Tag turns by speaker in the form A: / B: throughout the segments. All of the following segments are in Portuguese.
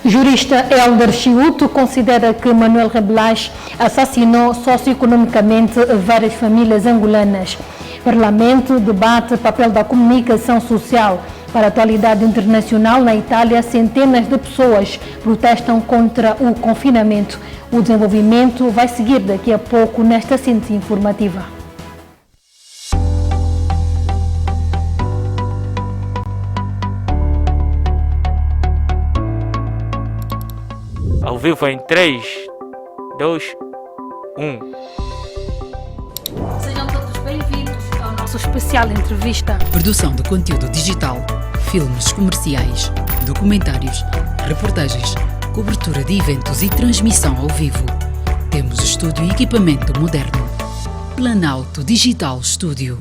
A: Jurista Hélder Chiuto considera que Manuel Rebelache assassinou socioeconomicamente várias famílias angolanas. Parlamento debate papel da comunicação social. Para a atualidade internacional, na Itália, centenas de pessoas protestam contra o confinamento. O desenvolvimento vai seguir daqui a pouco nesta síntese informativa.
B: Ao vivo em 3, 2, 1.
A: Sejam todos bem-vindos ao nosso especial entrevista.
C: Produção de conteúdo digital, filmes comerciais, documentários, reportagens, cobertura de eventos e transmissão ao vivo. Temos estúdio e equipamento moderno. Planalto Digital Studio.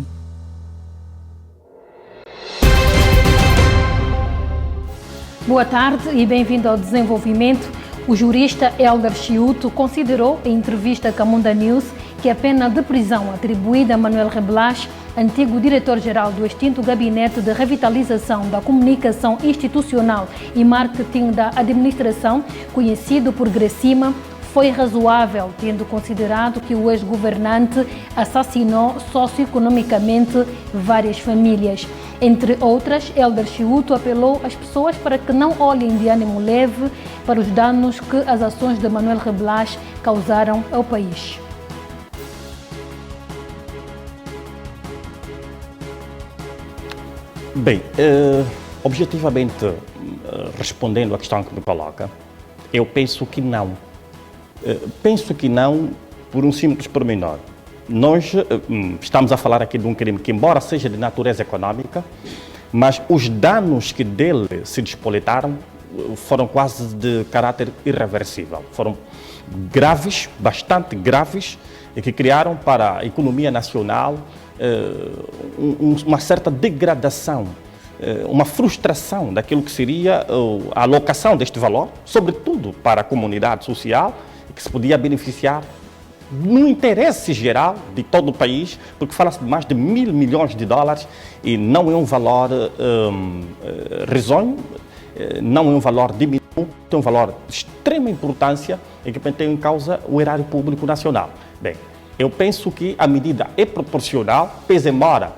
A: Boa tarde e bem-vindo ao Desenvolvimento. O jurista Hélder Chiuto considerou em entrevista à Camunda News que a pena de prisão atribuída a Manuel Rebelache, antigo diretor-geral do extinto Gabinete de Revitalização da Comunicação Institucional e Marketing da Administração, conhecido por Gracima, foi razoável, tendo considerado que o ex-governante assassinou socioeconomicamente várias famílias. Entre outras, Hélder Chiuto apelou às pessoas para que não olhem de ânimo leve para os danos que as ações de Manuel Rebelache causaram ao país.
D: Bem, objetivamente, respondendo à questão que me coloca, eu penso que não. Penso que não por um simples pormenor. Nós estamos a falar aqui de um crime que, embora seja de natureza econômica, mas os danos que dele se despoletaram foram quase de caráter irreversível. Foram graves, bastante graves, e que criaram para a economia nacional uma certa degradação, uma frustração daquilo que seria a alocação deste valor, sobretudo para a comunidade social, que se podia beneficiar no interesse geral de todo o país, porque fala-se de mais de $1.000 milhões e não é um valor risonho, não é um valor diminuto, é um valor de extrema importância e que tem em causa o erário público nacional. Bem, eu penso que a medida é proporcional, pese embora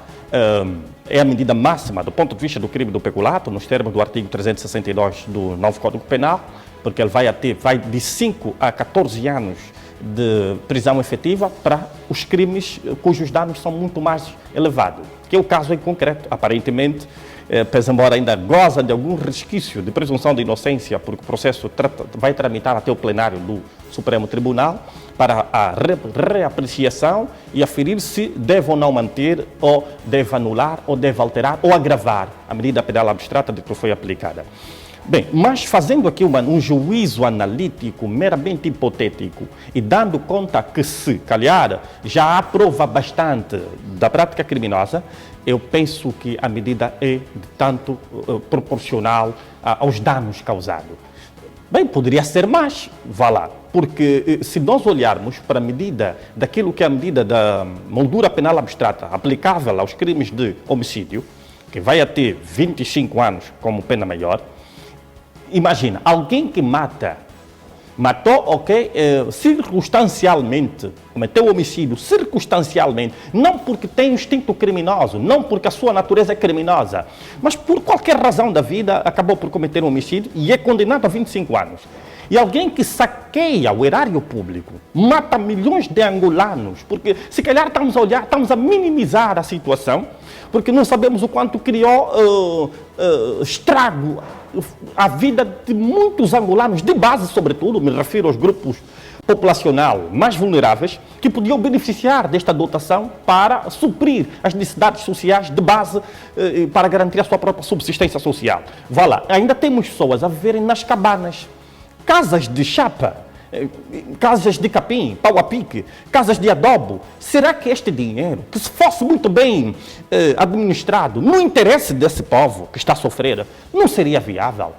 D: é a medida máxima do ponto de vista do crime do peculato, nos termos do artigo 362 do novo Código Penal, porque ele vai de 5 a 14 anos de prisão efetiva para os crimes cujos danos são muito mais elevados, que é o caso em concreto. Aparentemente, pese embora ainda goza de algum resquício de presunção de inocência, porque o processo vai tramitar até o plenário do Supremo Tribunal para a reapreciação e aferir se deve ou não manter, ou deve anular, ou deve alterar, ou agravar a medida penal abstrata de que foi aplicada. Bem, mas fazendo aqui um juízo analítico meramente hipotético e dando conta que, se calhar, já há prova bastante da prática criminosa, eu penso que a medida é de tanto proporcional aos danos causados. Bem, poderia ser mais, vá lá, porque se nós olharmos para a medida daquilo que é a medida da moldura penal abstrata aplicável aos crimes de homicídio, que vai a ter 25 anos como pena maior, imagina, alguém que matou, ok, circunstancialmente, cometeu homicídio circunstancialmente, não porque tem instinto criminoso, não porque a sua natureza é criminosa, mas por qualquer razão da vida acabou por cometer um homicídio e é condenado a 25 anos. E alguém que saqueia o erário público, mata milhões de angolanos, porque se calhar estamos a minimizar a situação, porque não sabemos o quanto criou estrago à vida de muitos angolanos, de base sobretudo, me refiro aos grupos populacional mais vulneráveis, que podiam beneficiar desta dotação para suprir as necessidades sociais de base para garantir a sua própria subsistência social. Vá lá, ainda temos pessoas a viverem nas cabanas, casas de chapa, casas de capim, pau a pique, casas de adobo. Será que este dinheiro, que se fosse muito bem administrado, no interesse desse povo que está a sofrer, não seria viável?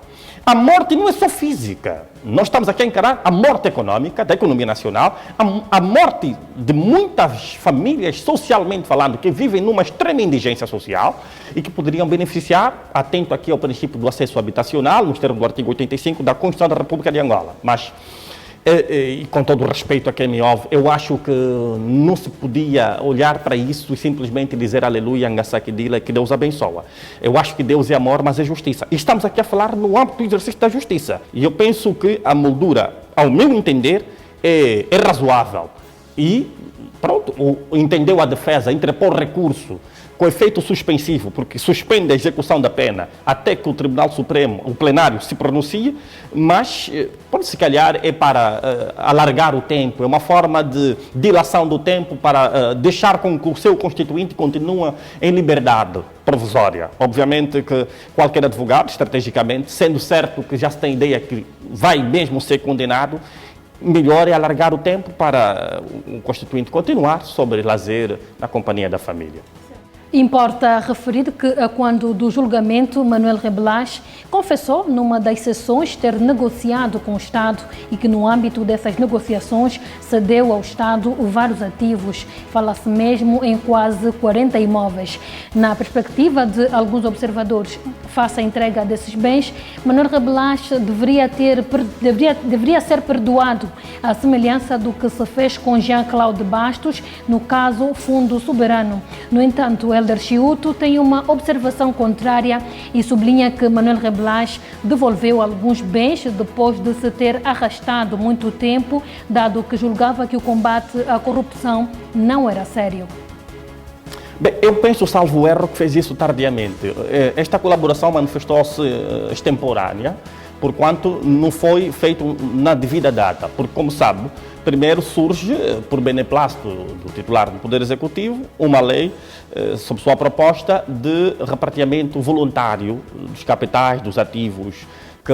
D: A morte não é só física. Nós estamos aqui a encarar a morte econômica, da economia nacional, a morte de muitas famílias, socialmente falando, que vivem numa extrema indigência social e que poderiam beneficiar, atento aqui ao princípio do acesso habitacional, nos termos do artigo 85 da Constituição da República de Angola. Mas, e com todo o respeito a quem me ouve, eu acho que não se podia olhar para isso e simplesmente dizer aleluia, Ngasaki Dila, que Deus abençoa. Eu acho que Deus é amor, mas é justiça. E estamos aqui a falar no âmbito do exercício da justiça. E eu penso que a moldura, ao meu entender, é razoável. E, pronto, entendeu a defesa, interpor recurso com efeito suspensivo, porque suspende a execução da pena até que o Tribunal Supremo, o plenário, se pronuncie, mas, se calhar, é para alargar o tempo, é uma forma de dilação do tempo para deixar com que o seu constituinte continue em liberdade provisória. Obviamente que qualquer advogado, estrategicamente, sendo certo que já se tem ideia que vai mesmo ser condenado, melhor é alargar o tempo para o constituinte continuar sobre lazer na companhia da família.
A: Importa referir que, quando do julgamento, Manuel Rebelache confessou numa das sessões ter negociado com o Estado e que, no âmbito dessas negociações, cedeu ao Estado vários ativos. Fala-se mesmo em quase 40 imóveis. Na perspectiva de alguns observadores, face à entrega desses bens, Manuel Rebelache deveria ser perdoado, à semelhança do que se fez com Jean-Claude Bastos, no caso Fundo Soberano. No entanto, Elder Chiuto tem uma observação contrária e sublinha que Manuel Rebelache devolveu alguns bens depois de se ter arrastado muito tempo, dado que julgava que o combate à corrupção não era sério.
D: Bem, eu penso, salvo erro, que fez isso tardiamente. Esta colaboração manifestou-se extemporânea, porquanto não foi feito na devida data, porque, como sabe, primeiro surge, por beneplácito do titular do Poder Executivo, uma lei sob sua proposta de repartimento voluntário dos capitais, dos ativos que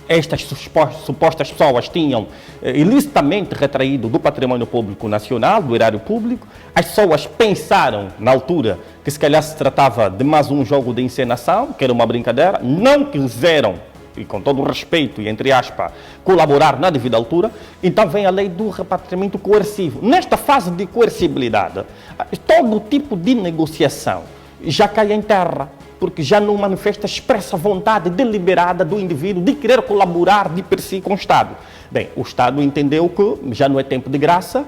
D: estas supostas pessoas tinham ilicitamente retraído do património público nacional, do erário público. As pessoas pensaram, na altura, que se calhar se tratava de mais um jogo de encenação, que era uma brincadeira, não quiseram, e com todo o respeito e entre aspas, colaborar na devida altura. Então vem a lei do repartimento coercivo. Nesta fase de coercibilidade, todo tipo de negociação já cai em terra, porque já não manifesta expressa vontade deliberada do indivíduo de querer colaborar de per si com o Estado. Bem, o Estado entendeu que já não é tempo de graça,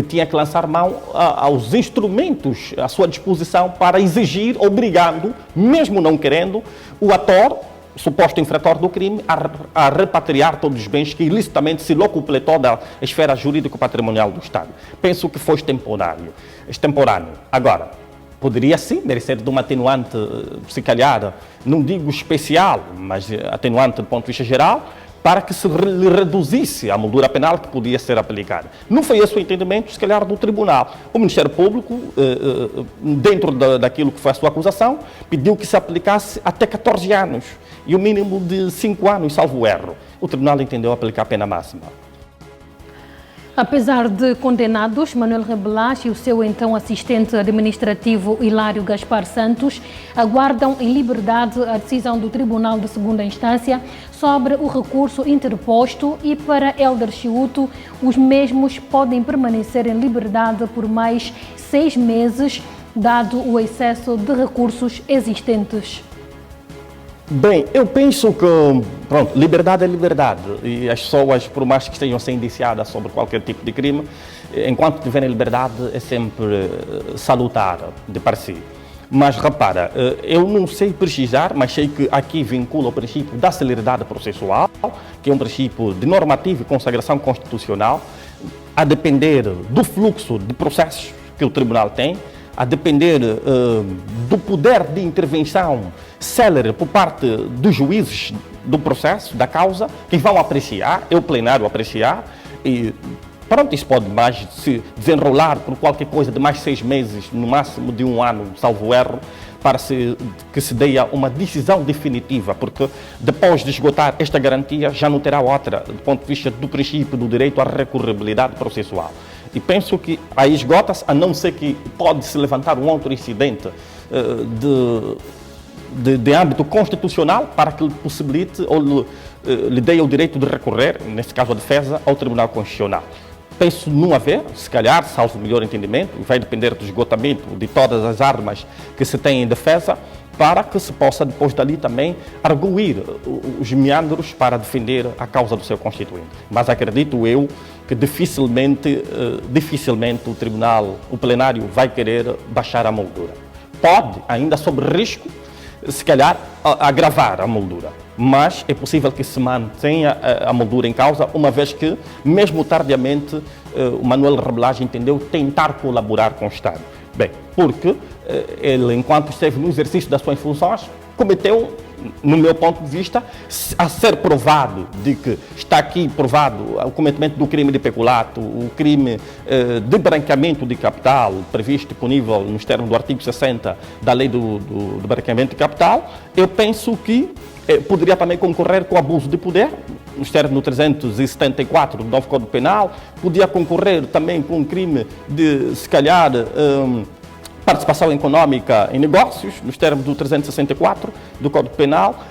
D: tinha que lançar mão aos instrumentos à sua disposição para exigir, obrigando, mesmo não querendo, o ator, suposto infrator do crime, a repatriar todos os bens que ilicitamente se locupletou da esfera jurídico-patrimonial do Estado. Penso que foi extemporâneo. Agora, poderia sim merecer de uma atenuante, se calhar, não digo especial, mas atenuante do ponto de vista geral, para que se reduzisse a moldura penal que podia ser aplicada. Não foi esse o entendimento, se calhar, do Tribunal. O Ministério Público, dentro daquilo que foi a sua acusação, pediu que se aplicasse até 14 anos e o mínimo de 5 anos, salvo erro. O Tribunal entendeu aplicar a pena máxima.
A: Apesar de condenados, Manuel Rebelache e o seu então assistente administrativo Hilário Gaspar Santos aguardam em liberdade a decisão do Tribunal de Segunda Instância sobre o recurso interposto e, para Elder Chiuto, os mesmos podem permanecer em liberdade por mais 6 meses, dado o excesso de recursos existentes.
D: Bem, eu penso que, liberdade é liberdade, e as pessoas, por mais que estejam sendo indiciadas sobre qualquer tipo de crime, enquanto tiverem liberdade, é sempre salutar de par si. Mas repara, eu não sei precisar, mas sei que aqui vincula o princípio da celeridade processual, que é um princípio de normativa e consagração constitucional, a depender do fluxo de processos que o Tribunal tem, a depender do poder de intervenção célere por parte dos juízes do processo, da causa, que vão apreciar, é o plenário apreciar, e pronto, isso pode mais se desenrolar por qualquer coisa de mais 6 meses, no máximo de 1 ano, salvo erro, para que se dê uma decisão definitiva, porque depois de esgotar esta garantia já não terá outra, do ponto de vista do princípio do direito à recorribilidade processual. E penso que aí esgota-se, a não ser que pode se levantar um outro incidente de âmbito constitucional para que lhe possibilite ou lhe dê o direito de recorrer, nesse caso a defesa, ao Tribunal Constitucional. Penso não haver, se calhar, salvo o melhor entendimento, vai depender do esgotamento de todas as armas que se tem em defesa, para que se possa depois dali também arguir os meandros para defender a causa do seu constituinte. Mas acredito eu que dificilmente o tribunal, o plenário vai querer baixar a moldura. Pode, ainda sob risco, se calhar agravar a moldura, mas é possível que se mantenha a moldura em causa, uma vez que, mesmo tardiamente, o Manuel Rebelache entendeu tentar colaborar com o Estado. Bem, porque ele, enquanto esteve no exercício das suas funções, cometeu, no meu ponto de vista, a ser provado de que está aqui provado o cometimento do crime de peculato, o crime de branqueamento de capital, previsto disponível nos termos do artigo 60 da lei do branqueamento de capital, eu penso que poderia também concorrer com o abuso de poder, nos termos do 374 do novo Código Penal, podia concorrer também com o crime de, se calhar, participação econômica em negócios, nos termos do 364 do Código Penal,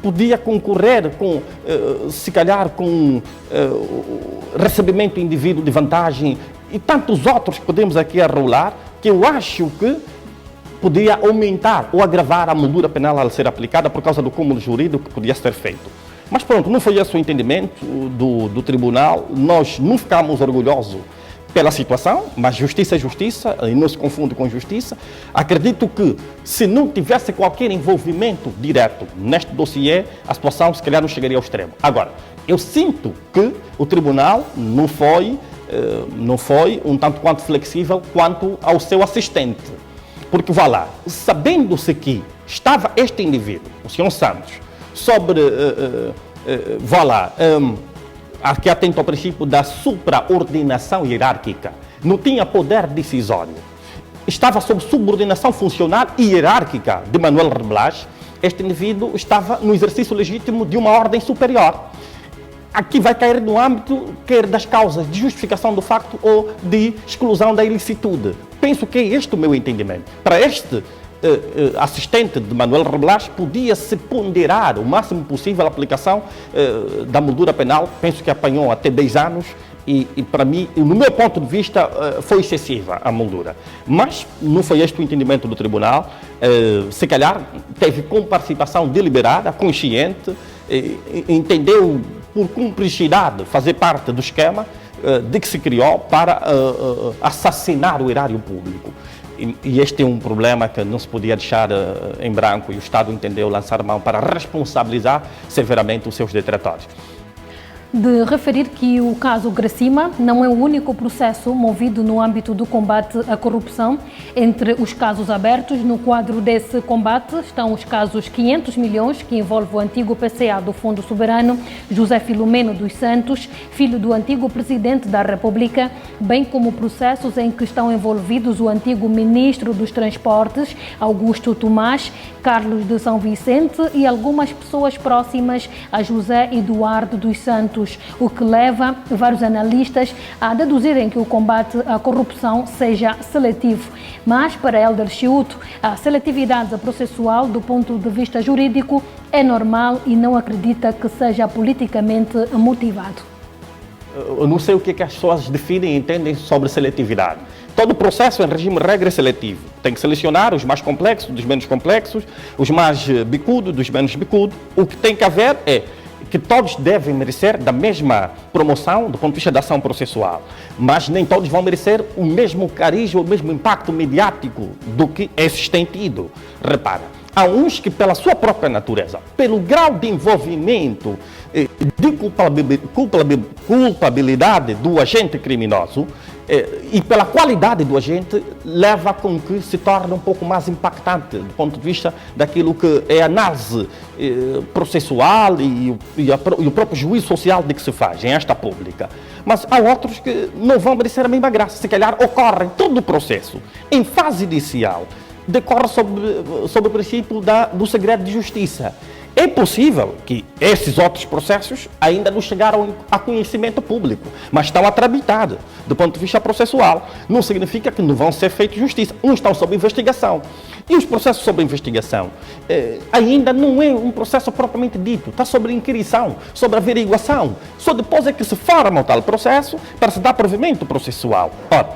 D: podia concorrer com, se calhar, com recebimento indivíduo de vantagem e tantos outros que podemos aqui arrolar, que eu acho que podia aumentar ou agravar a moldura penal a ser aplicada por causa do cúmulo jurídico que podia ser feito. Mas pronto, não foi esse o entendimento do tribunal, nós não ficamos orgulhosos pela situação, mas justiça é justiça, e não se confunde com justiça. Acredito que, se não tivesse qualquer envolvimento direto neste dossiê, a situação se calhar não chegaria ao extremo. Agora, eu sinto que o tribunal não foi um tanto quanto flexível quanto ao seu assistente. Porque, vá lá, sabendo-se que estava este indivíduo, o senhor Santos, sobre, que atenta ao princípio da supraordinação hierárquica, não tinha poder decisório, estava sob subordinação funcional e hierárquica de Manuel Rebelache, este indivíduo estava no exercício legítimo de uma ordem superior. Aqui vai cair no âmbito quer das causas de justificação do facto ou de exclusão da ilicitude. Penso que é este o meu entendimento. Para este assistente de Manuel Rebelache, podia-se ponderar o máximo possível a aplicação da moldura penal. Penso que apanhou até 10 anos e para mim, no meu ponto de vista, foi excessiva a moldura. Mas não foi este o entendimento do tribunal. Se calhar teve com participação deliberada, consciente, entendeu por cumplicidade fazer parte do esquema de que se criou para assassinar o erário público. E este é um problema que não se podia deixar em branco, e o Estado entendeu lançar mão para responsabilizar severamente os seus detratores.
A: De referir que o caso Gracima não é o único processo movido no âmbito do combate à corrupção. Entre os casos abertos, no quadro desse combate, estão os casos 500 milhões, que envolve o antigo PCA do Fundo Soberano, José Filomeno dos Santos, filho do antigo Presidente da República, bem como processos em que estão envolvidos o antigo Ministro dos Transportes, Augusto Tomás, Carlos de São Vicente e algumas pessoas próximas a José Eduardo dos Santos, o que leva vários analistas a deduzirem que o combate à corrupção seja seletivo. Mas, para Hélder Chiuto, a seletividade processual do ponto de vista jurídico é normal e não acredita que seja politicamente motivado.
D: Eu não sei o que as pessoas definem e entendem sobre seletividade. Todo processo em regime de regra é seletivo. Tem que selecionar os mais complexos dos menos complexos, os mais bicudos dos menos bicudos. O que tem que haver é que todos devem merecer da mesma promoção do ponto de vista da ação processual, mas nem todos vão merecer o mesmo carisma, o mesmo impacto mediático do que esses têm tido. Repara, há uns que, pela sua própria natureza, pelo grau de envolvimento de culpabilidade do agente criminoso e pela qualidade do agente, leva com que se torne um pouco mais impactante do ponto de vista daquilo que é a análise processual e o próprio juízo social de que se faz em esta pública. Mas há outros que não vão merecer a mesma graça. Se calhar ocorre todo o processo em fase inicial, decorre sob o princípio do segredo de justiça. É possível que esses outros processos ainda não chegaram a conhecimento público, mas estão a tramitar do ponto de vista processual. Não significa que não vão ser feitos justiça. Uns estão sob investigação. E os processos sob investigação ainda não é um processo propriamente dito. Está sobre inquirição, sobre averiguação. Só depois é que se forma o tal processo para se dar provimento processual. Ora,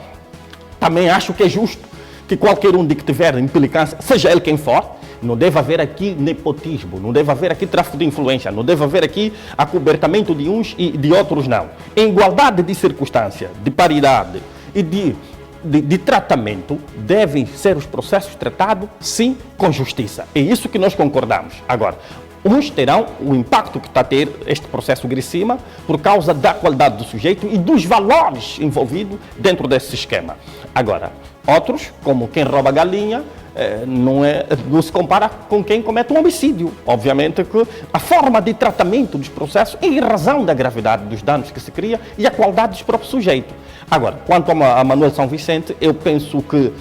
D: também acho que é justo que qualquer um de que tiver implicância, seja ele quem for, não deve haver aqui nepotismo, não deve haver aqui tráfico de influência, não deve haver aqui acobertamento de uns e de outros não. Em igualdade de circunstância, de paridade e de tratamento, devem ser os processos tratados, sim, com justiça. É isso que nós concordamos. Agora, uns terão o impacto que está a ter este processo Grissima por causa da qualidade do sujeito e dos valores envolvidos dentro desse esquema. Agora, outros, como quem rouba galinha, não se compara com quem comete um homicídio. Obviamente que a forma de tratamento dos processos é em razão da gravidade dos danos que se cria e a qualidade dos próprios sujeitos. Agora, quanto a Manuel São Vicente, eu penso que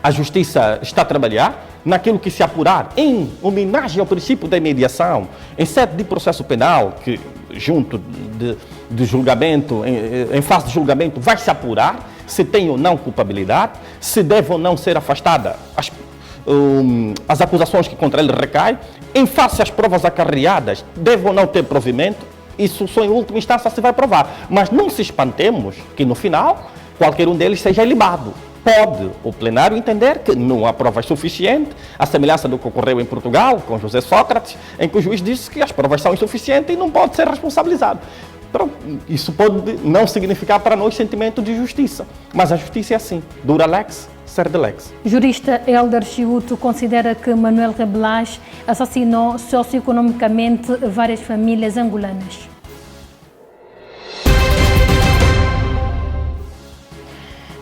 D: a Justiça está a trabalhar naquilo que se apurar, em homenagem ao princípio da mediação, em sede de processo penal, que junto de julgamento, em fase de julgamento, vai se apurar se tem ou não culpabilidade, se deve ou não ser afastada as acusações que contra ele recaem, em face às provas acarreadas, deve ou não ter provimento, isso só em última instância se vai provar. Mas não se espantemos que no final, qualquer um deles seja ilibado. Pode o plenário entender que não há provas suficientes, à semelhança do que ocorreu em Portugal, com José Sócrates, em que o juiz disse que as provas são insuficientes e não pode ser responsabilizado. Isso pode não significar para nós sentimento de justiça, mas a justiça é assim, dura lex, serde lex.
A: Jurista Hélder Chiuto considera que Manuel Rebelash assassinou socioeconomicamente várias famílias angolanas.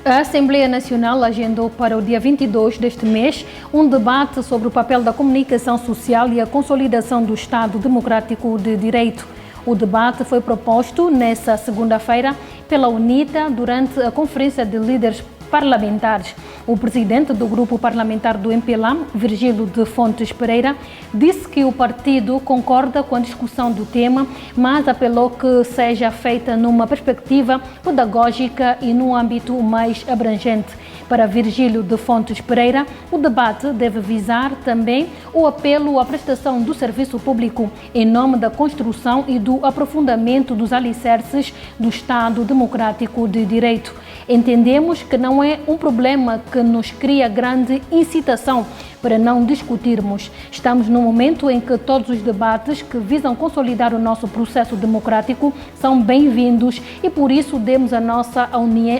A: A Assembleia Nacional agendou para o dia 22 deste mês um debate sobre o papel da comunicação social e a consolidação do Estado Democrático de Direito. O debate foi proposto nesta segunda-feira pela UNITA durante a Conferência de Líderes Parlamentares. O presidente do grupo parlamentar do MPLA, Virgílio de Fontes Pereira, disse que o partido concorda com a discussão do tema, mas apelou que seja feita numa perspectiva pedagógica e num âmbito mais abrangente. Para Virgílio de Fontes Pereira, o debate deve visar também o apelo à prestação do serviço público em nome da construção e do aprofundamento dos alicerces do Estado Democrático de Direito. Entendemos que não é um problema que nos cria grande incitação para não discutirmos. Estamos num momento em que todos os debates que visam consolidar o nosso processo democrático são bem-vindos e por isso demos a nossa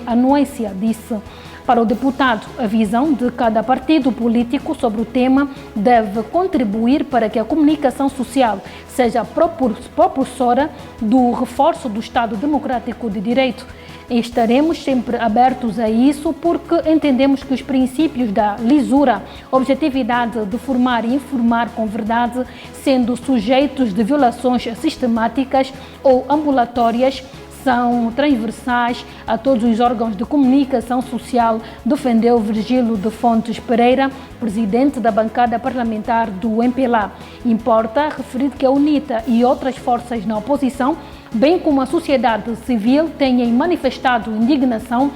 A: anuência, disse. Para o deputado, a visão de cada partido político sobre o tema deve contribuir para que a comunicação social seja propulsora do reforço do Estado Democrático de Direito. E estaremos sempre abertos a isso porque entendemos que os princípios da lisura, objetividade de formar e informar com verdade, sendo sujeitos de violações sistemáticas ou ambulatórias, são transversais a todos os órgãos de comunicação social, defendeu Virgílio de Fontes Pereira, presidente da bancada parlamentar do MPLA. Importa referir que a UNITA e outras forças na oposição, bem como a sociedade civil, têm manifestado indignação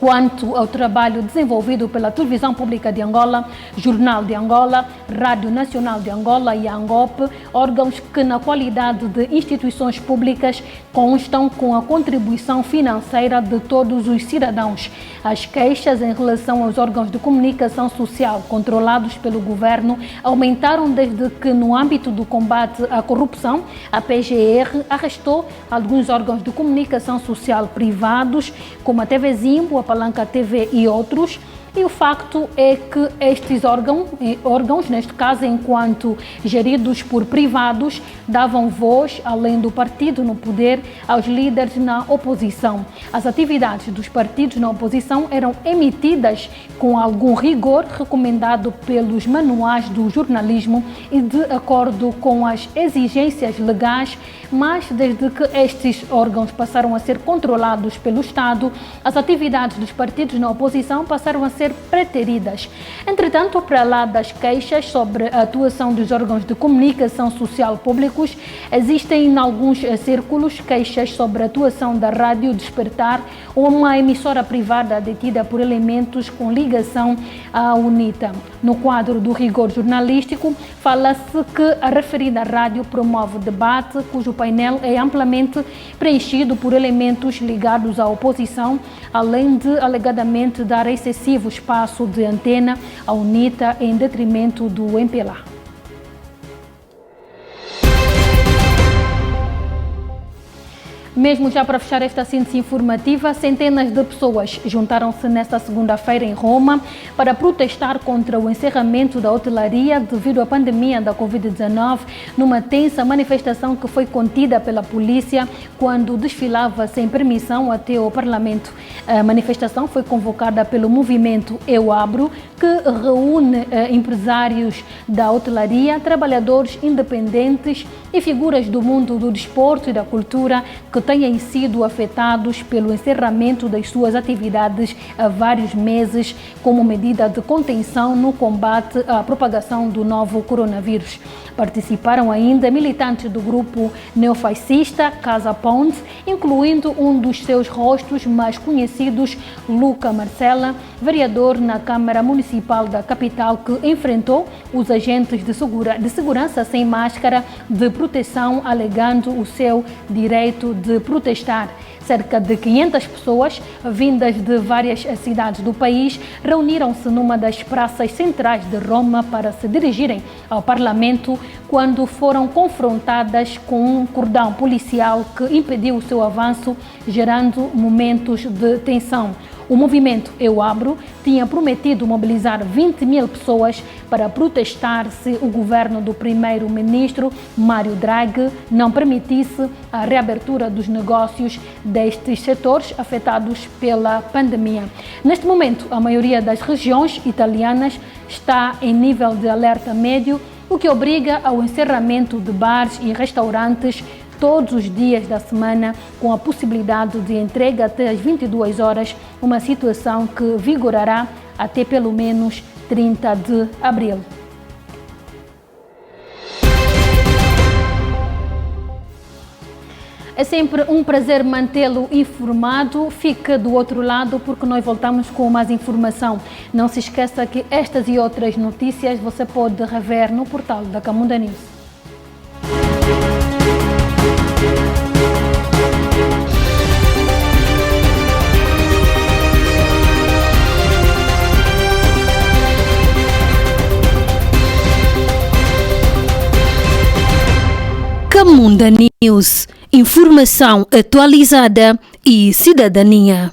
A: quanto ao trabalho desenvolvido pela Televisão Pública de Angola, Jornal de Angola, Rádio Nacional de Angola e a ANGOP, órgãos que, na qualidade de instituições públicas, constam com a contribuição financeira de todos os cidadãos. As queixas em relação aos órgãos de comunicação social controlados pelo governo aumentaram desde que, no âmbito do combate à corrupção, a PGR arrestou alguns órgãos de comunicação social privados, como a TV Zimbo, a Palanca TV e outros. E o facto é que estes órgãos, neste caso, enquanto geridos por privados, davam voz, além do partido no poder, aos líderes na oposição. As atividades dos partidos na oposição eram emitidas com algum rigor recomendado pelos manuais do jornalismo e de acordo com as exigências legais, mas desde que estes órgãos passaram a ser controlados pelo Estado, as atividades dos partidos na oposição passaram a ser ser preteridas. Entretanto, para lá das queixas sobre a atuação dos órgãos de comunicação social públicos, existem em alguns círculos queixas sobre a atuação da Rádio Despertar, uma emissora privada detida por elementos com ligação à UNITA. No quadro do rigor jornalístico, fala-se que a referida rádio promove debate cujo painel é amplamente preenchido por elementos ligados à oposição, além de alegadamente dar excessivo espaço de antena à UNITA em detrimento do MPLA. Mesmo já para fechar esta síntese informativa, centenas de pessoas juntaram-se nesta segunda-feira em Roma para protestar contra o encerramento da hotelaria devido à pandemia da Covid-19, numa tensa manifestação que foi contida pela polícia quando desfilava sem permissão até o Parlamento. A manifestação foi convocada pelo movimento Eu Abro, que reúne empresários da hotelaria, trabalhadores independentes e figuras do mundo do desporto e da cultura que tenham sido afetados pelo encerramento das suas atividades há vários meses como medida de contenção no combate à propagação do novo coronavírus. Participaram ainda militantes do grupo neofascista Casa Ponte, incluindo um dos seus rostos mais conhecidos, Luca Marcela, vereador na Câmara Municipal da capital, que enfrentou os agentes de segurança sem máscara de proteção, alegando o seu direito de protestar. Cerca de 500 pessoas, vindas de várias cidades do país, reuniram-se numa das praças centrais de Roma para se dirigirem ao Parlamento quando foram confrontadas com um cordão policial que impediu o seu avanço, gerando momentos de tensão. O movimento Eu Abro tinha prometido mobilizar 20 mil pessoas para protestar se o governo do primeiro-ministro Mário Draghi não permitisse a reabertura dos negócios destes setores afetados pela pandemia. Neste momento, a maioria das regiões italianas está em nível de alerta médio, o que obriga ao encerramento de bares e restaurantes todos os dias da semana, com a possibilidade de entrega até às 22 horas, uma situação que vigorará até pelo menos 30 de abril. É sempre um prazer mantê-lo informado. Fica do outro lado porque nós voltamos com mais informação. Não se esqueça que estas e outras notícias você pode rever no portal da Camunda News.
E: Camunda News, informação atualizada e cidadania.